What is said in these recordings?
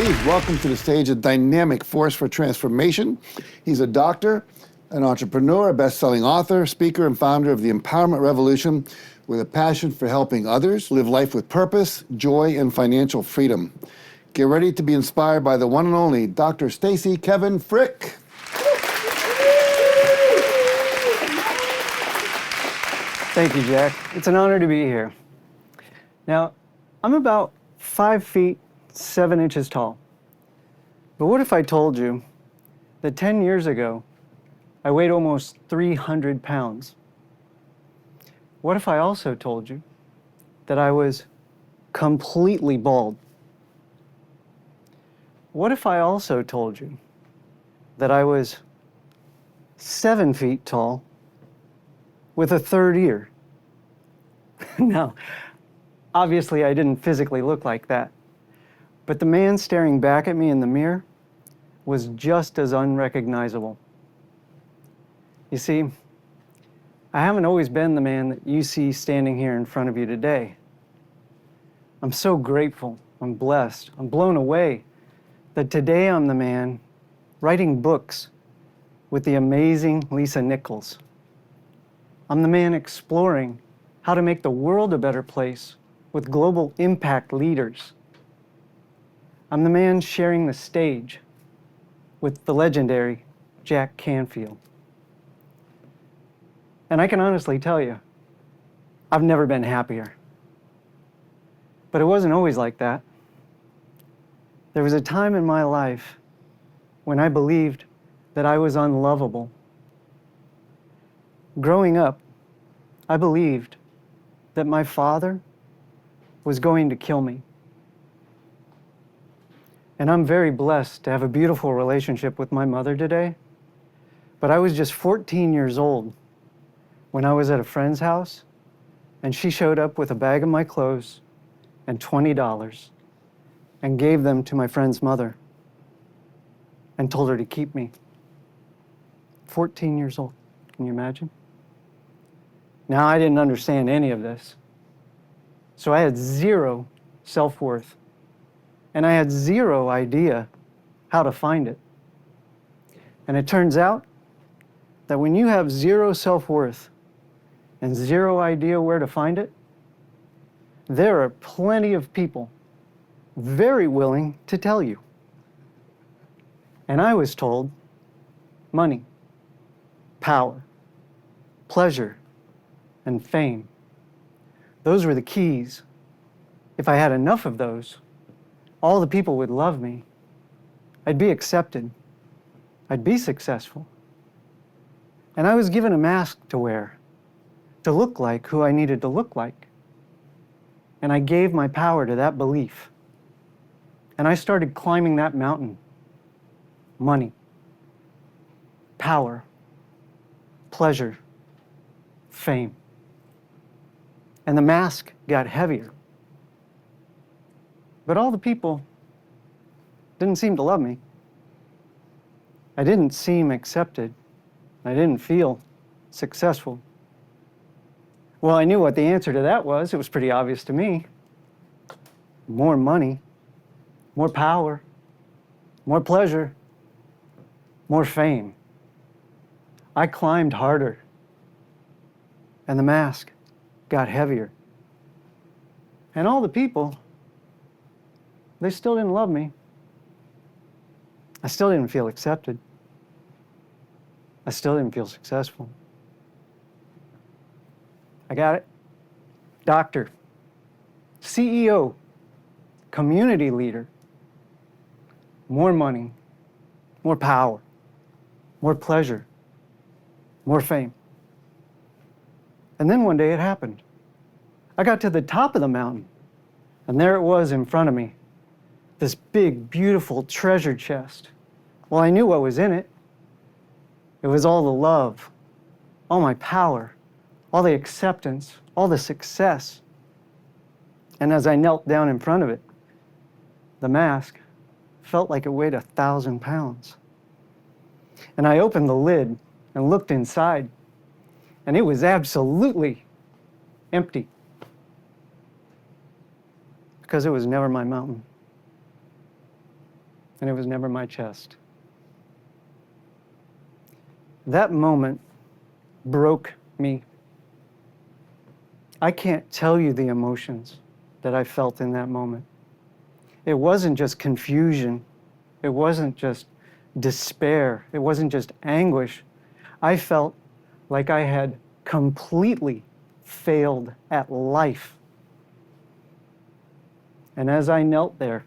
please welcome to the stage a dynamic force for transformation. He's a doctor, an entrepreneur, a best-selling author, speaker, and founder of the Empowerment Revolution with a passion for helping others live life with purpose, joy, and financial freedom. Get ready to be inspired by the one and only Dr. Stacey Kevin Frick. Thank you, Jack. It's an honor to be here. Now, I'm about 5 feet 7 inches tall. But what if I told you that 10 years ago, I weighed almost 300 pounds? What if I also told you that I was completely bald? What if I also told you that I was 7 feet tall with a third ear? Now, obviously I didn't physically look like that, but the man staring back at me in the mirror was just as unrecognizable. You see, I haven't always been the man that you see standing here in front of you today. I'm so grateful, I'm blessed, I'm blown away that today I'm the man writing books with the amazing Lisa Nichols. I'm the man exploring how to make the world a better place with global impact leaders. I'm the man sharing the stage with the legendary Jack Canfield. And I can honestly tell you, I've never been happier. But it wasn't always like that. There was a time in my life when I believed that I was unlovable. Growing up, I believed that my father was going to kill me. And I'm very blessed to have a beautiful relationship with my mother today. But I was just 14 years old when I was at a friend's house, and she showed up with a bag of my clothes and $20 and gave them to my friend's mother and told her to keep me. 14 years old, can you imagine? Now, I didn't understand any of this. So I had zero self-worth, and I had zero idea how to find it. And it turns out that when you have zero self-worth and zero idea where to find it, there are plenty of people very willing to tell you. And I was told money, power, pleasure, and fame. Those were the keys. If I had enough of those, all the people would love me. I'd be accepted. I'd be successful. And I was given a mask to wear, to look like who I needed to look like. And I gave my power to that belief. And I started climbing that mountain. Money, power, pleasure, fame. And the mask got heavier. But all the people didn't seem to love me. I didn't seem accepted. I didn't feel successful. Well, I knew what the answer to that was. It was pretty obvious to me. More money, more power, more pleasure, more fame. I climbed harder, and the mask got heavier. And all the people, they still didn't love me. I still didn't feel accepted. I still didn't feel successful. I got it. Doctor, CEO, community leader, more money, more power, more pleasure, more fame. And then one day it happened. I got to the top of the mountain, and there it was in front of me, this big, beautiful treasure chest. Well, I knew what was in it. It was all the love, all my power, all the acceptance, all the success. And as I knelt down in front of it, the mask felt like it weighed 1,000 pounds. And I opened the lid and looked inside, and it was absolutely empty. Because it was never my mountain. and it was never my chest. That moment broke me. I can't tell you the emotions that I felt in that moment. It wasn't just confusion. It wasn't just despair. It wasn't just anguish. I felt like I had completely failed at life. And as I knelt there,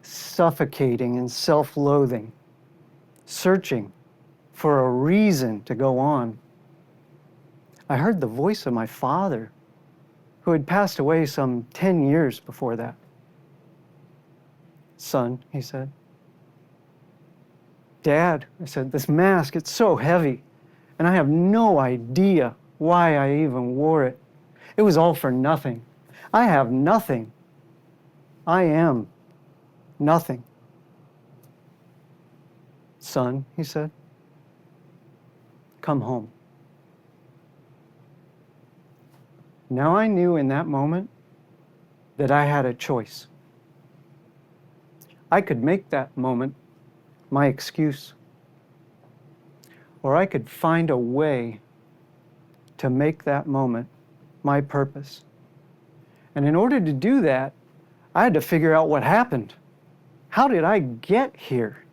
suffocating in self-loathing, searching for a reason to go on, I heard the voice of my father, who had passed away some 10 years before that. "Son," he said. "Dad," I said, "this mask, it's so heavy, and I have no idea why I even wore it. It was all for nothing. I have nothing. I am nothing." "Son," he said, "come home." Now I knew in that moment that I had a choice. I could make that moment my excuse, or I could find a way to make that moment my purpose. And in order to do that, I had to figure out what happened. How did I get here?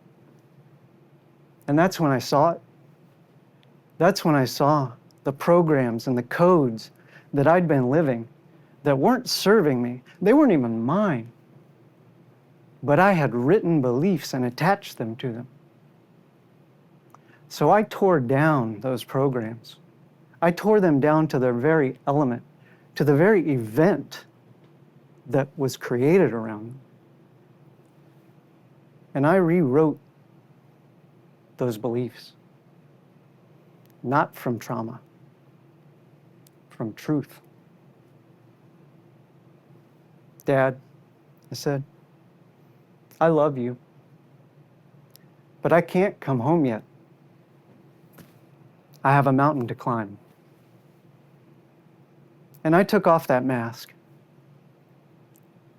And that's when I saw it. That's when I saw the programs and the codes that I'd been living that weren't serving me. They weren't even mine. But I had written beliefs and attached them to them. So I tore down those programs. I tore them down to their very element, to the very event that was created around them. And I rewrote those beliefs, not from trauma, from truth. "Dad," I said, "I love you, but I can't come home yet. I have a mountain to climb." And I took off that mask.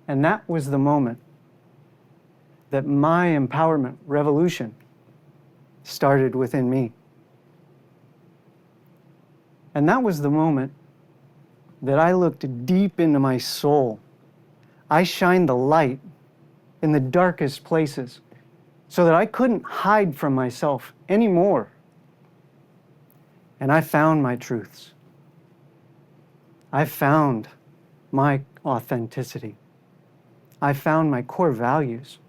And that was the moment that my empowerment revolution started within me. And that was the moment that I looked deep into my soul. I shined the light in the darkest places so that I couldn't hide from myself anymore. And I found my truths. I found my authenticity. I found my core values,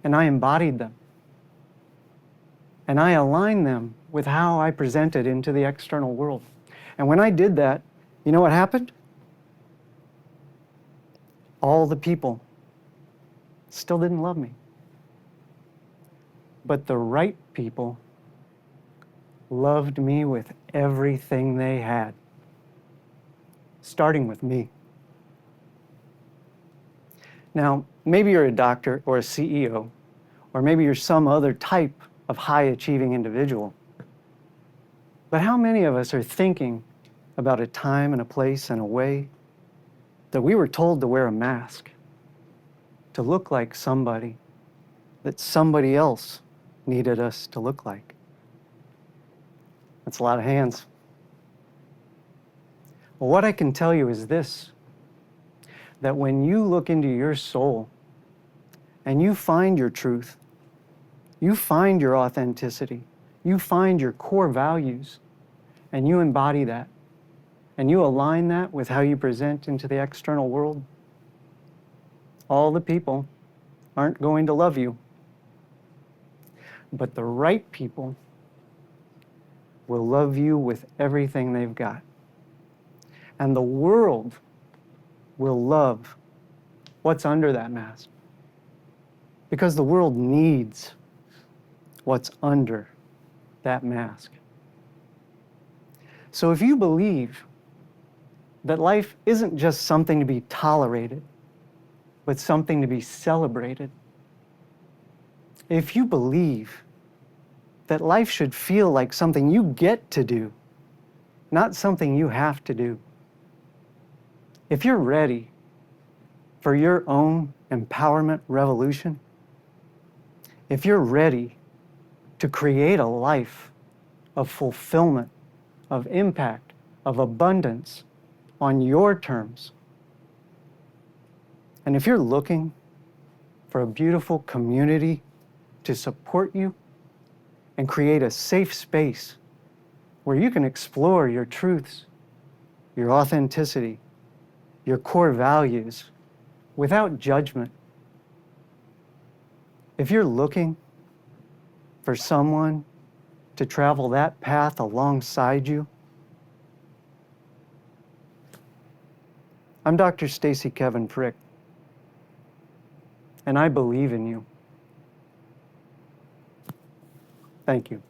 and I embodied them. And I aligned them with how I presented into the external world. And when I did that, you know what happened? All the people still didn't love me. But the right people loved me with everything they had, starting with me. Now, maybe you're a doctor or a CEO, or maybe you're some other type of high-achieving individual. But how many of us are thinking about a time and a place and a way that we were told to wear a mask, to look like somebody that somebody else needed us to look like? That's a lot of hands. Well, what I can tell you is this, that when you look into your soul and you find your truth, you find your authenticity, you find your core values, and you embody that, and you align that with how you present into the external world, all the people aren't going to love you. But the right people will love you with everything they've got. And the world will love what's under that mask. Because the world needs what's under that mask. So if you believe that life isn't just something to be tolerated, but something to be celebrated, if you believe that life should feel like something you get to do, not something you have to do, if you're ready for your own empowerment revolution, if you're ready to create a life of fulfillment, of impact, of abundance on your terms, and if you're looking for a beautiful community to support you and create a safe space where you can explore your truths, your authenticity, your core values without judgment, if you're looking for someone to travel that path alongside you, I'm Dr. Stacey Kevin Frick, and I believe in you. Thank you.